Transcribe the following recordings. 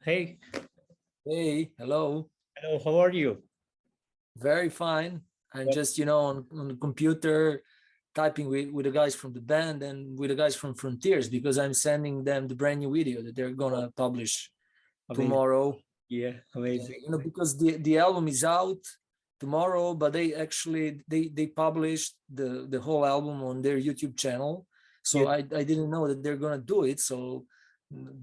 Hey, Hey, hello. hello, how are you? Very fine. I'm Yep. just, on the computer typing with the guys from the band and with the guys from Frontiers because I'm sending them the brand new video that they're Oh, gonna publish amazing. tomorrow. Yeah, Yeah, amazing. because the album is out tomorrow, but they published the whole album on their YouTube channel. Yeah, So I didn't know that they're gonna do it. So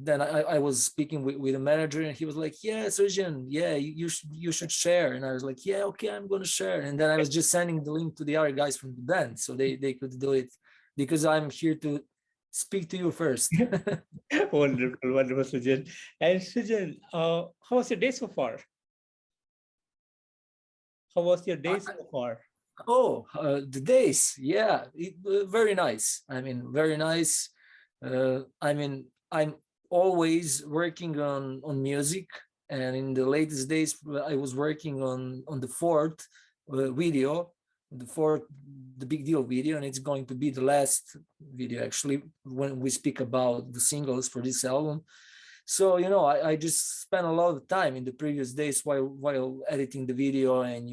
then I was speaking with a manager and he was like, yeah, Srdjan, yeah, you should share. And I was like, yeah, okay, I'm gonna share. And then I was just sending the link to the other guys from the band so they could do it because I'm here to speak to you first. wonderful, wonderful, Sujin. And Sujin, how was your day so far? How was your day so far? Oh, the days, yeah, very nice. I mean, very nice. I'm always working on music, and in the latest days, I was working on the fourth video, the fourth, the big deal video, and it's going to be the last video actually when we speak about the singles for this album. So I just spent a lot of time in the previous days while editing the video, and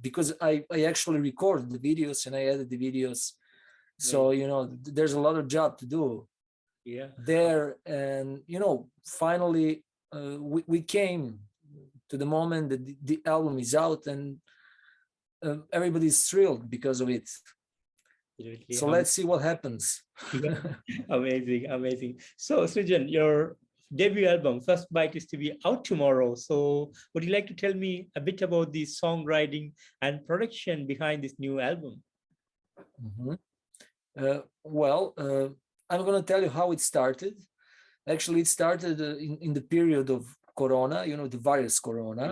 because I actually record the videos and I edit the videos. Right. So there's a lot of job to do Yeah, there. And finally we came to the moment that the album is out, and everybody's thrilled because of it. absolutely. So let's see what happens. Yeah, amazing, amazing. So, Sujin, your debut album, First Bite, is to be out tomorrow. So, would you like to tell me a bit about the songwriting and production behind this new album? Mhm. Well, I'm going to tell you how it started. Actually, it started in the period of Corona, the virus Corona.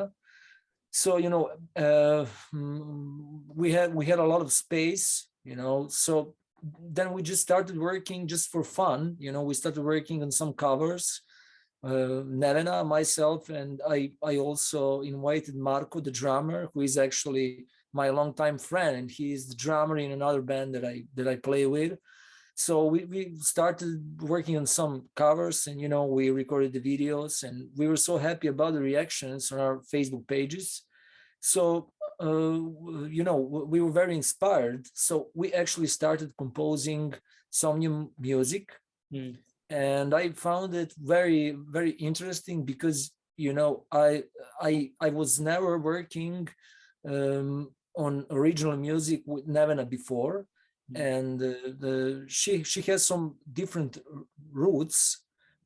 So, we had a lot of space, so then we just started working just for fun. We started working on some covers. Nevena, myself, and I also invited Marko, the drummer, who is actually my longtime friend, and he is the drummer in another band that I play with. So we started working on some covers, and we recorded the videos, and we were so happy about the reactions on our Facebook pages. So we were very inspired. So we actually started composing some new music, Mm. and I found it very, very interesting because I was never working on original music with Nevena before, Mm. and she has some different roots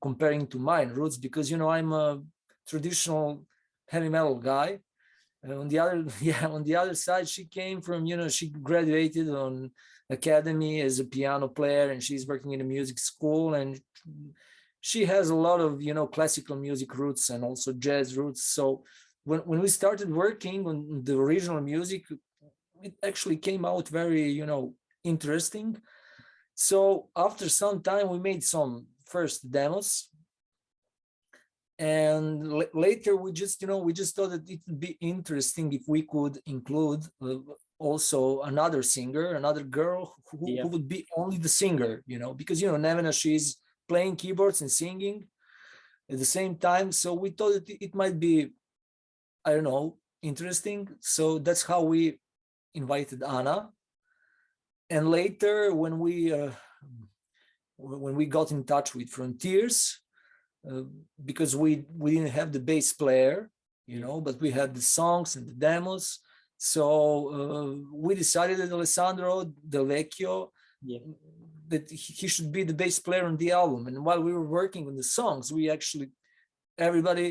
comparing to mine roots, because I'm a traditional heavy metal guy. On the other yeah, on the other side, she came from, she graduated on academy as a piano player, and she's working in a music school, and she has a lot of classical music roots and also jazz roots. So when we started working on the original music, it actually came out very interesting. So after some time, we made some first demos, and later we just thought that it would be interesting if we could include also another singer, another girl Yeah. who would be only the singer, because Nevena, she's playing keyboards and singing at the same time. So we thought that it might be, I don't know, interesting. So that's how we invited Ana. And later when we got in touch with Frontiers, uh, because we didn't have the bass player, Yeah. but we had the songs and the demos. So we decided that Alessandro Del Vecchio, Yeah. that he should be the bass player on the album. And while we were working on the songs, we actually, everybody,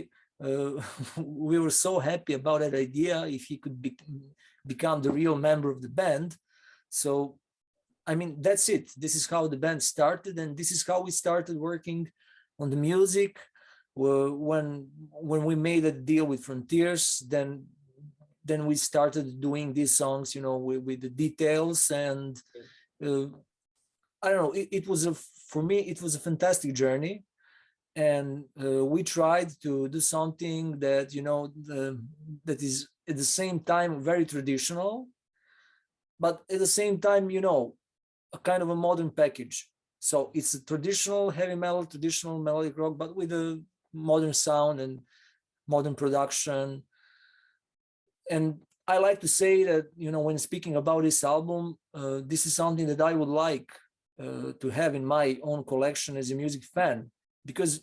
we were so happy about that idea if he could become the real member of the band. So I mean, that's it. This is how the band started, and this is how we started working on the music. When we made a deal with Frontiers, then we started doing these songs, with the details. And uh, I don't know. It was for me, it was a fantastic journey, and we tried to do something that that is at the same time very traditional, but at the same time, a kind of a modern package. So it's a traditional heavy metal, traditional melodic rock, but with a modern sound and modern production. And I like to say that, when speaking about this album, this is something that I would like to have in my own collection as a music fan, because,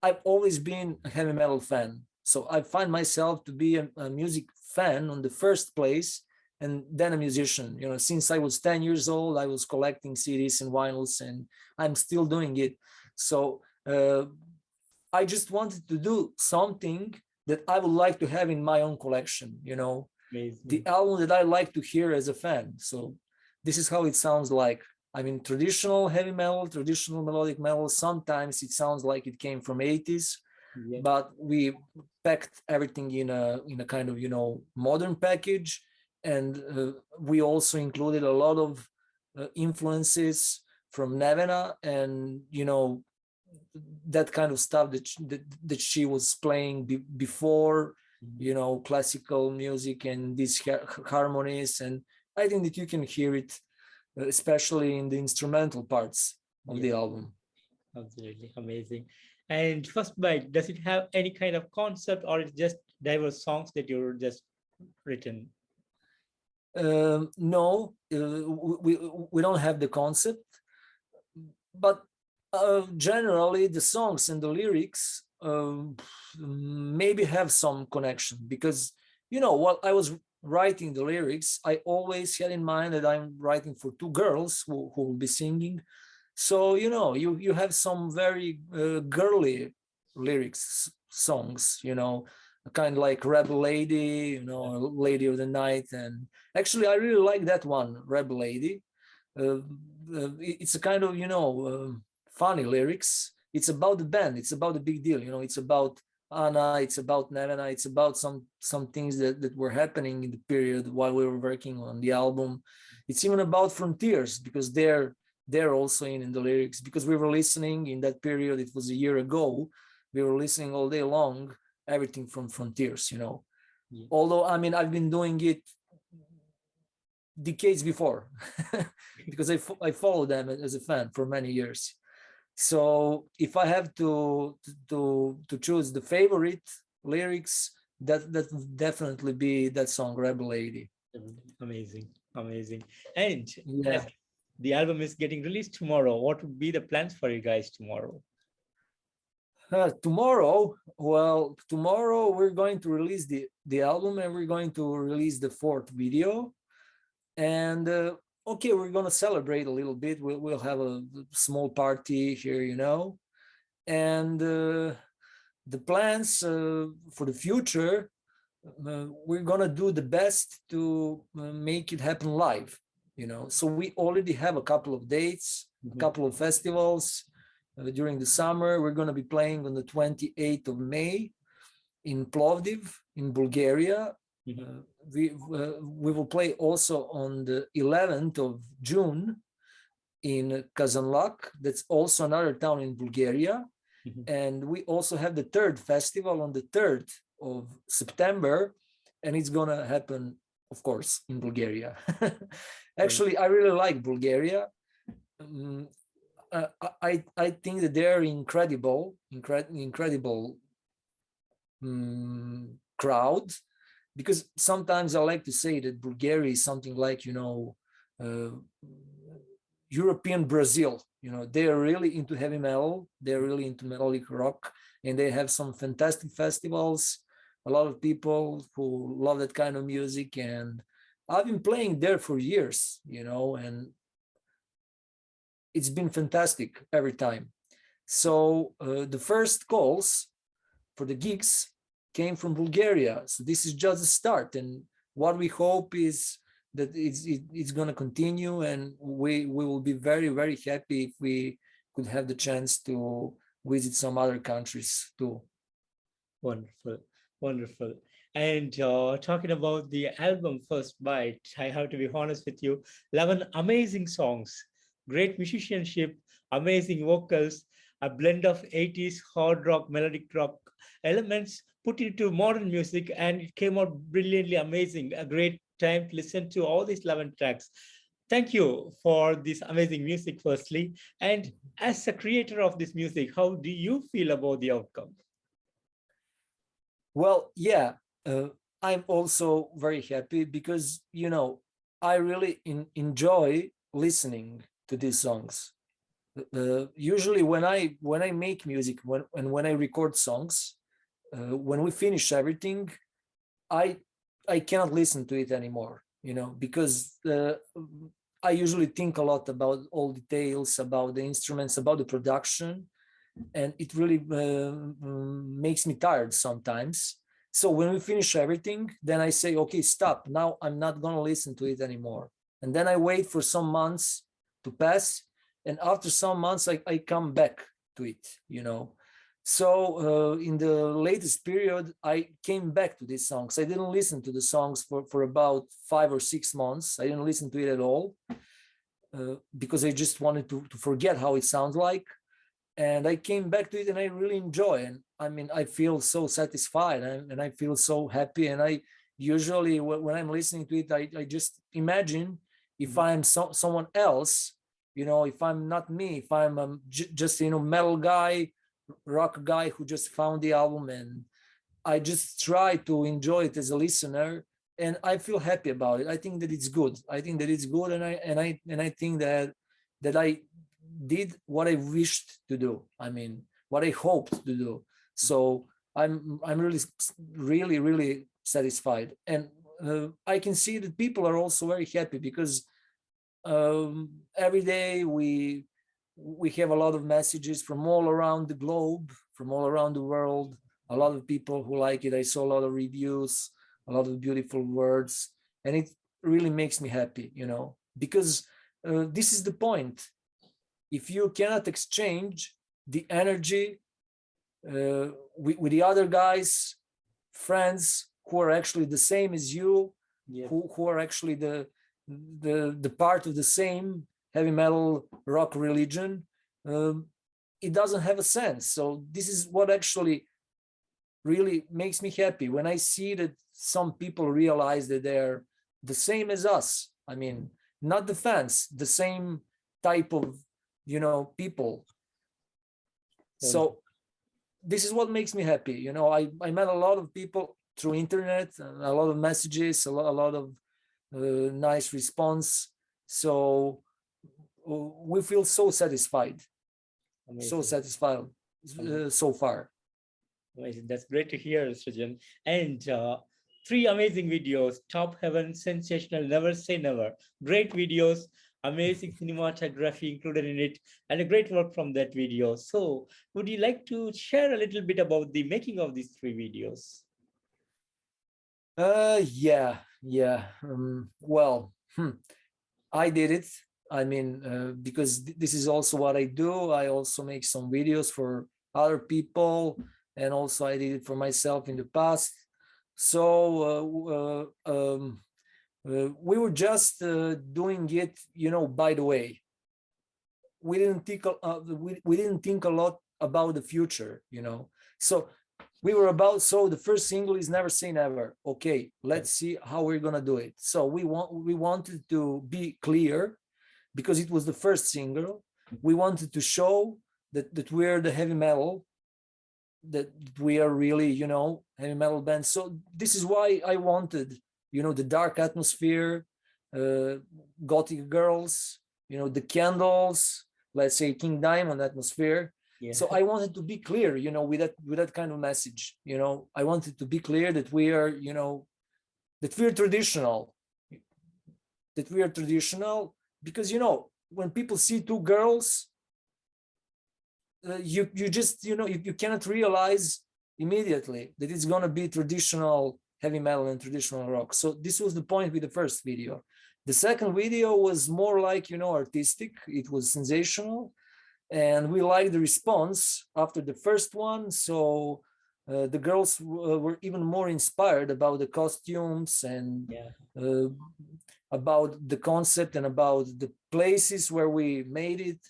I've always been a heavy metal fan. So I find myself to be a music fan on the first place, and then a musician. Since I was 10 years old, I was collecting CDs and vinyls, and I'm still doing it. So I just wanted to do something that I would like to have in my own collection, Amazing. the album that I like to hear as a fan. So this is how it sounds like. I mean, traditional heavy metal, traditional melodic metal, sometimes it sounds like it came from 80s, Yeah. but we packed everything in a kind of, modern package. And we also included a lot of influences from Nevena, and, that kind of stuff that she was playing before, classical music and these harmonies. And I think that you can hear it, especially in the instrumental parts of the album. Absolutely amazing. And First Bite, does it have any kind of concept, or it's just diverse songs that you're just written? No, we don't have the concept, but generally the songs and the lyrics maybe have some connection, because while I was writing the lyrics, I always had in mind that I'm writing for two girls who will be singing. So you have some very girly lyrics songs, kind of like Rebel Lady, Lady of the Night. And actually I really like that one, Rebel Lady. It's a kind of funny lyrics. It's about the band, it's about the big deal, it's about Ana, it's about Nevena, it's about some things that were happening in the period while we were working on the album. It's even about frontiers, because they're also in the lyrics, because we were listening in that period. It was a year ago. We were listening all day long, everything from frontiers. Yeah. Although I've been doing it decades before, because I followed them as a fan for many years. So if I have to choose the favorite lyrics, that would definitely be that song, Rebel Lady. Amazing. And Yeah. the album is getting released tomorrow. What would be the plans for you guys tomorrow? Tomorrow we're going to release the album, and we're going to release the 4th video. And okay, we're going to celebrate a little bit. We'll have a small party here, and the plans for the future, we're going to do the best to make it happen live, so we already have a couple of dates, a couple of festivals during the summer. We're going to be playing on the 28th of May in Plovdiv in Bulgaria. We will play also on the 11th of June in Kazanlak. That's also another town in Bulgaria. And we also have the 3rd festival on the 3rd of September, and it's gonna happen, of course, in Bulgaria. Actually, I really like Bulgaria. I think that they're incredible crowd, because sometimes I like to say that Bulgaria is something like, European Brazil. They're really into heavy metal, they're really into melodic rock, and they have some fantastic festivals, a lot of people who love that kind of music. And I've been playing there for years, and it's been fantastic every time. So the first calls for the gigs came from Bulgaria. So this is just the start, and what we hope is that it's going to continue, and we will be very, very happy if we could have the chance to visit some other countries too. Wonderful. And talking about the album First Bite, I have to be honest with you, 11 amazing songs, great musicianship, amazing vocals, a blend of 80s hard rock, melodic rock elements put into modern music, and it came out brilliantly amazing. A great time to listen to all these 11 tracks. thank you for this amazing music, firstly. And as a creator of this music, how do you feel about the outcome? Well, yeah, I'm also very happy because, I really enjoy listening to these songs. Usually when I make music, when I record songs, when we finish everything, I cannot listen to it anymore, because I usually think a lot about all details, about the instruments, about the production, and it really makes me tired sometimes. So when we finish everything, then I say, okay, stop. Now I'm not gonna listen to it anymore. And then I wait for some months to pass, and after some months, I come back to it. So in the latest period, I came back to these songs. I didn't listen to the songs for about 5 or 6 months. I didn't listen to it at all because I just wanted to forget how it sounds like. And I came back to it and I really enjoy. And I mean, I feel so satisfied and I feel so happy. And I usually, when I'm listening to it, I just imagine if I'm someone else, if I'm not me, if I'm just, metal guy, rock guy who just found the album, and I just try to enjoy it as a listener, and I feel happy about it. I think that it's good. I think that it's good, and I think that I did what I wished to do. I mean, what I hoped to do. So I'm really satisfied, and I can see that people are also very happy because every day we have a lot of messages from all around the globe, from all around the world. A lot of people who like it. I saw a lot of reviews, a lot of beautiful words, and it really makes me happy, because this is the point. If you cannot exchange the energy with the other guys, friends who are actually the same as you, who are actually the part of the same heavy metal rock religion, it doesn't have a sense. So this is what actually really makes me happy, when I see that some people realize that they're the same as us. I mean, not the fans, the same type of people. So this is what makes me happy. I met a lot of people through internet, a lot of messages, a lot of nice response. So we feel so satisfied. Amazing. So satisfied so far. Amazing. That's great to hear, Srdjan. And 3 amazing videos: Top Heaven, Sensational, Never Say Never. Great videos, amazing cinematography included in it, and a great work from that video. So would you like to share a little bit about the making of these 3 videos? Yeah. Well, I did it. I mean, because this is also what I do. I also make some videos for other people, and also I did it for myself in the past. So we were just doing it, by the way. We didn't think we didn't think a lot about the future, So we were about, so the first single is Never Say Never. Okay, let's see how we're gonna do it. So we wanted to be clear, because it was the first single. We wanted to show that we're the heavy metal, that we are really, heavy metal band. So this is why I wanted, the dark atmosphere, gothic girls, the candles, let's say King Diamond atmosphere. Yeah. So I wanted to be clear, with that kind of message. I wanted to be clear that we are, that we're traditional, because when people see 2 girls, you just you cannot realize immediately that it's going to be traditional heavy metal and traditional rock. So this was the point with the first video. The second video was more like artistic. It was sensational, and we liked the response after the first one. So the girls were even more inspired about the costumes and about the concept and about the places where we made it.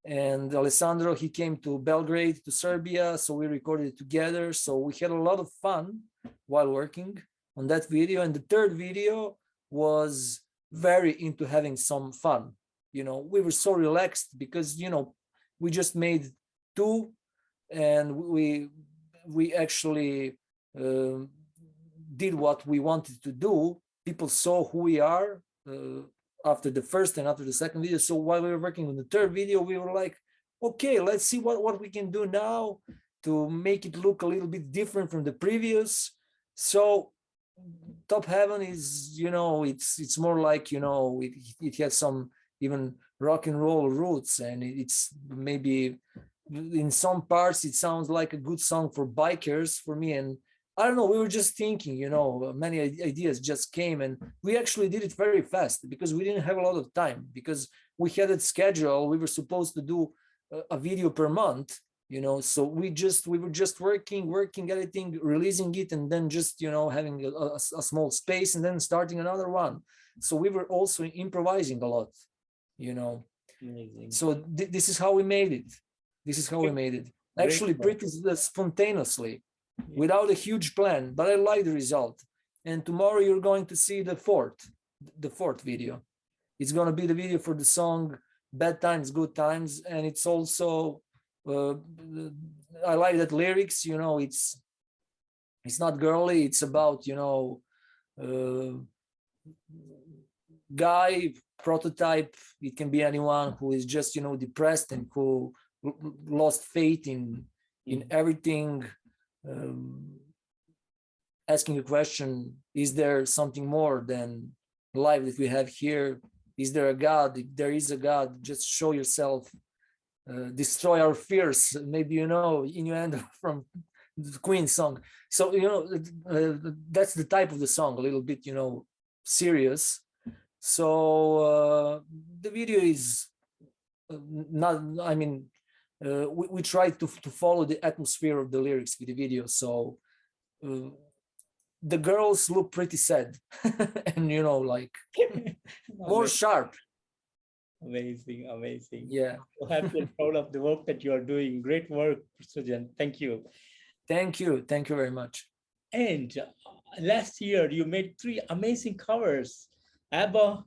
And Alessandro, he came to Belgrade, to Serbia, so we recorded it together. So we had a lot of fun while working on that video. And the third video was very into having some fun. We were so relaxed because, we just made two, and we actually did what we wanted to do. People saw who we are after the first and after the second video. So while we were working on the third video, we were like, okay, let's see what we can do now to make it look a little bit different from the previous. So Top Heaven is, it's more like, it has some even rock and roll roots, and it's maybe in some parts it sounds like a good song for bikers for me. And I don't know, we were just thinking, many ideas just came, and we actually did it very fast because we didn't have a lot of time, because we had a schedule. We were supposed to do a video per month, so we were just working, editing, releasing it, and then just, having a small space and then starting another one. So we were also improvising a lot, Amazing. So this is how we made it. Actually, pretty spontaneously, without a huge plan, but I like the result. And tomorrow you're going to see the fourth video. It's going to be the video for the song Bad Times, Good Times. And it's also, I like that lyrics, it's not girly. It's about, guy, prototype. It can be anyone who is just, depressed and who lost faith in everything. Asking a question, is there something more than life that we have here? Is there a God? If there is a God, just show yourself, destroy our fears. Maybe, innuendo from the Queen song. So, that's the type of the song, a little bit, serious. So the video is not, we try to follow the atmosphere of the lyrics with the video. So the girls look pretty sad and, like more sharp. Amazing. Yeah. So happy and proud of the work that you are doing. Great work, Srdjan. Thank you. Thank you very much. And last year you made 3 amazing covers: ABBA,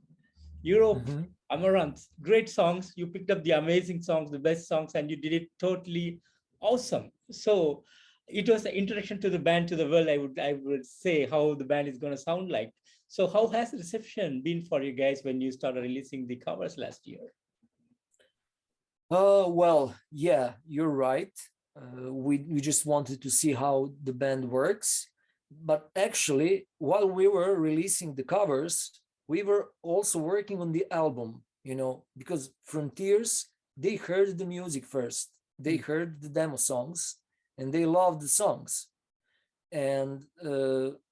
Europe, Amaranth. Great songs. You picked up the amazing songs, the best songs, and you did it totally awesome. So it was an introduction to the band, to the world. I would say how the band is going to sound like. So how has the reception been for you guys when you started releasing the covers last year? Well, yeah, you're right. We just wanted to see how the band works. But actually, while we were releasing the covers, we were also working on the album, because Frontiers, they heard the music first. They heard the demo songs and they loved the songs. And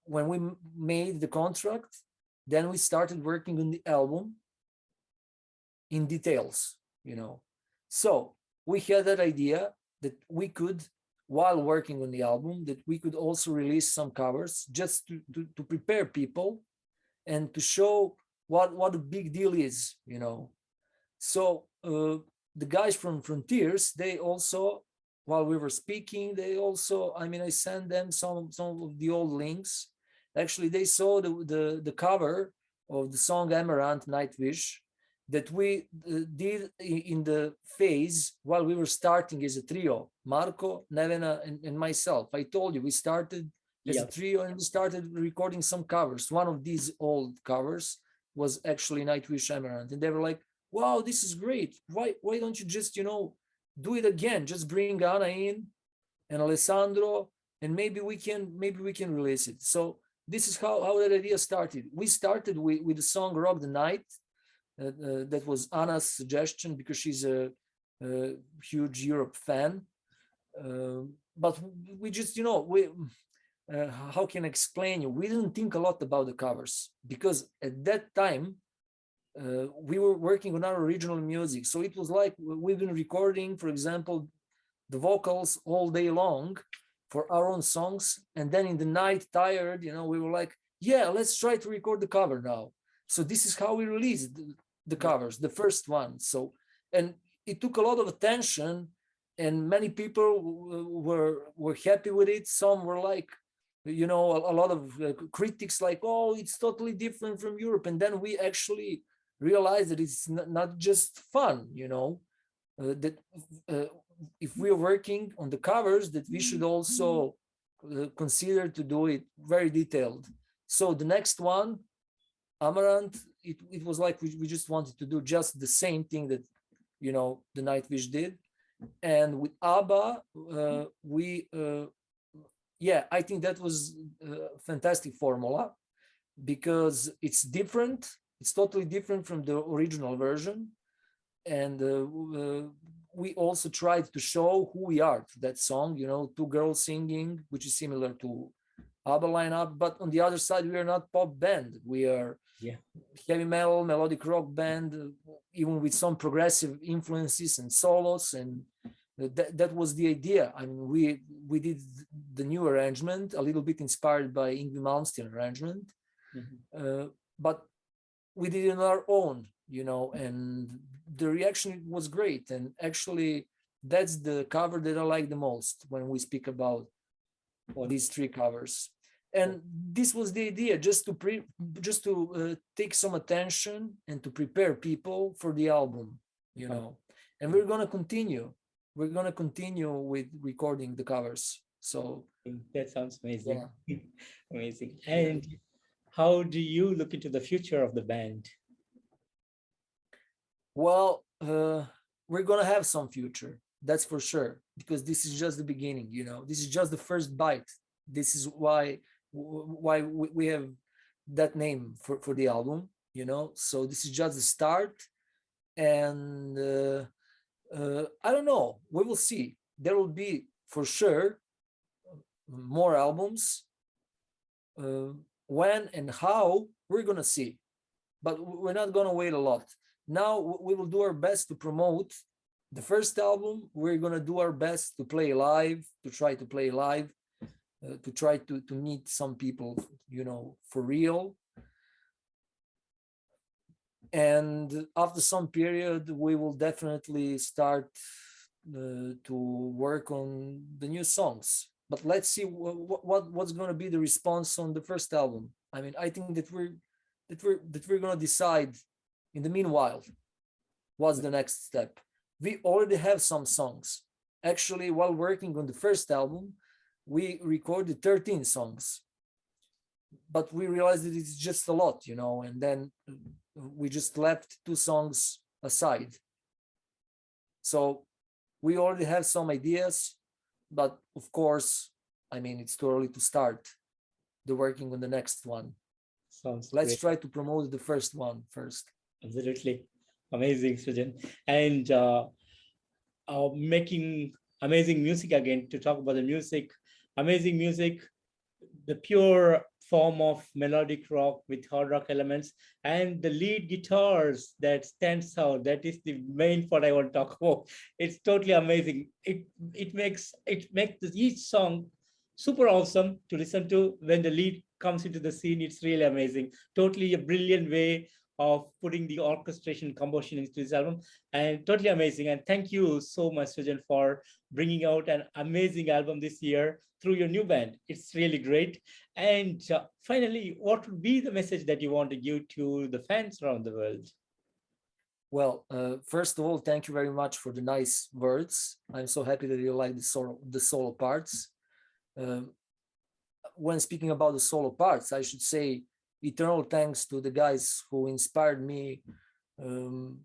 when we made the contract, then we started working on the album in details, So we had that idea that we could, while working on the album, that we could also release some covers just to prepare people and to show what a big deal is, So the guys from Frontiers, they also, while we were speaking, they also, I sent them some of the old links. Actually, they saw the cover of the song Amaranth, Nightwish, that we did in the phase while we were starting as a trio, Marko, Nevena, and myself. I told you, we started as a trio and we started recording some covers. One of these old covers was actually Nightwish Amaranth. And they were like, wow, this is great. Why don't you just, do it again? Just bring Ana in and Alessandro, and maybe we can release it. So this is how that idea started. We started with the song Rock the Night. That was Ana's suggestion because she's a huge Europe fan. But we just, how can I explain you? We didn't think a lot about the covers because at that time, we were working on our original music. So it was like we've been recording, for example, the vocals all day long for our own songs. And then in the night, tired, we were like, yeah, let's try to record the cover now. So this is how we released the covers, the first one. So, and it took a lot of attention and many people were happy with it. Some were like, you know, a lot of critics like, oh, it's totally different from Europe. And then we actually realized that it's not just fun, you know, that if we are working on the covers, that we should also consider to do it very detailed. So the next one, Amaranth, it was like we just wanted to do just the same thing that, you know, the Nightwish did. And with ABBA, yeah, I think that was a fantastic formula because it's different. It's totally different from the original version. And we also tried to show who we are to that song, you know, two girls singing, which is similar to ABBA lineup. But on the other side, we are not pop band. We are heavy metal, melodic rock band, even with some progressive influences and solos. And that was the idea. I mean, we did the new arrangement, a little bit inspired by Yngwie Malmsteen arrangement, but we did it on our own, you know, and the reaction was great. And actually, that's the cover that I like the most when we speak about these three covers. And this was the idea, just to take some attention and to prepare people for the album, you know. And we're gonna continue. We're gonna continue with recording the covers. So that sounds amazing. Yeah. Amazing. And how do you look into the future of the band? Well, we're gonna have some future, that's for sure, because this is just the beginning, you know. This is just the first bite. This is why we have that name for the album, you know. So this is just the start, and I don't know, we will see. There will be for sure more albums. When and how, we're gonna see, but we're not gonna wait a lot. Now we will do our best to promote the first album. We're gonna do our best to play live, to try to play live, to try to meet some people, you know, for real. And after some period, we will definitely start to work on the new songs. But let's see what's going to be the response on the first album. I mean, I think that we're going to decide in the meanwhile what's the next step. We already have some songs. Actually, while working on the first album, we recorded 13 songs, but we realized that it's just a lot, you know, and then we just left 2 songs aside. So we already have some ideas, but of course, I mean, it's too early to start the working on the next one. Let's try to promote the first one first. Absolutely. Amazing, Srdjan. And making amazing music again, to talk about the music, amazing music, the pure form of melodic rock with hard rock elements, and the lead guitars that stands out. That is the main part I want to talk about. It's totally amazing. It makes each song super awesome to listen to. When the lead comes into the scene, it's really amazing. Totally a brilliant way of putting the orchestration composition into this album, and totally amazing. And thank you so much, Srdjan, for bringing out an amazing album this year through your new band. It's really great. And finally, what would be the message that you want to give to the fans around the world? Well, first of all, thank you very much for the nice words. I'm so happy that you like the solo parts. When speaking about the solo parts, I should say eternal thanks to the guys who inspired me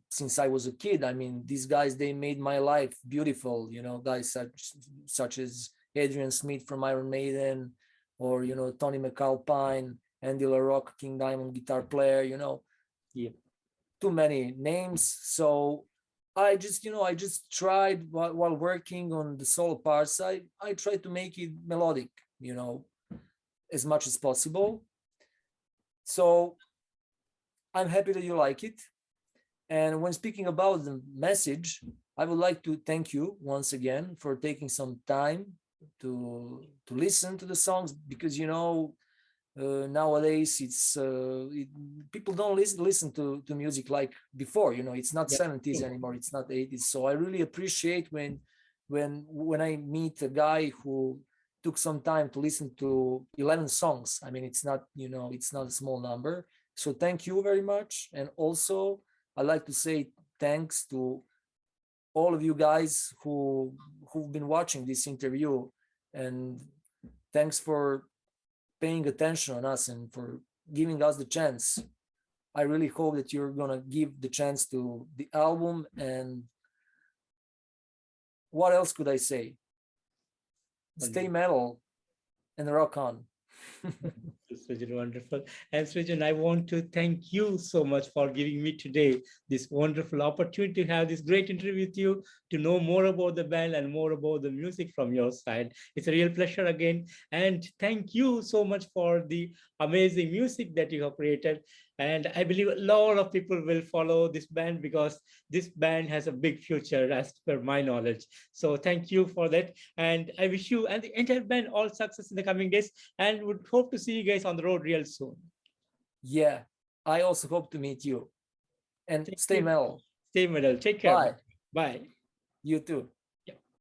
since I was a kid. I mean, these guys, they made my life beautiful, you know, guys such as Adrian Smith from Iron Maiden, or, you know, Tony McAlpine, Andy LaRocque, King Diamond guitar player, you know, too many names. So I just tried while working on the solo parts, I tried to make it melodic, you know, as much as possible. So I'm happy that you like it. And when speaking about the message, I would like to thank you once again for taking some time to listen to the songs, because, you know, nowadays it's people don't listen to music like before, you know. It's not 70s anymore, it's not 80s. So I really appreciate when I meet a guy who took some time to listen to 11 songs. I mean, it's not, it's not a small number. So thank you very much. And also I'd like to say thanks to all of you guys who've been watching this interview, and thanks for paying attention on us and for giving us the chance. I really hope that you're gonna give the chance to the album. And what else could I say? Stay metal and rock on. Srdjan, wonderful. And Srdjan, I want to thank you so much for giving me today this wonderful opportunity to have this great interview with you, to know more about the band and more about the music from your side. It's a real pleasure again. And thank you so much for the amazing music that you have created. And I believe a lot of people will follow this band because this band has a big future as per my knowledge. So thank you for that. And I wish you and the entire band all success in the coming days, and would hope to see you guys on the road real soon. Yeah, I also hope to meet you. And stay metal. Stay metal. Take care. Bye. Bye. You too.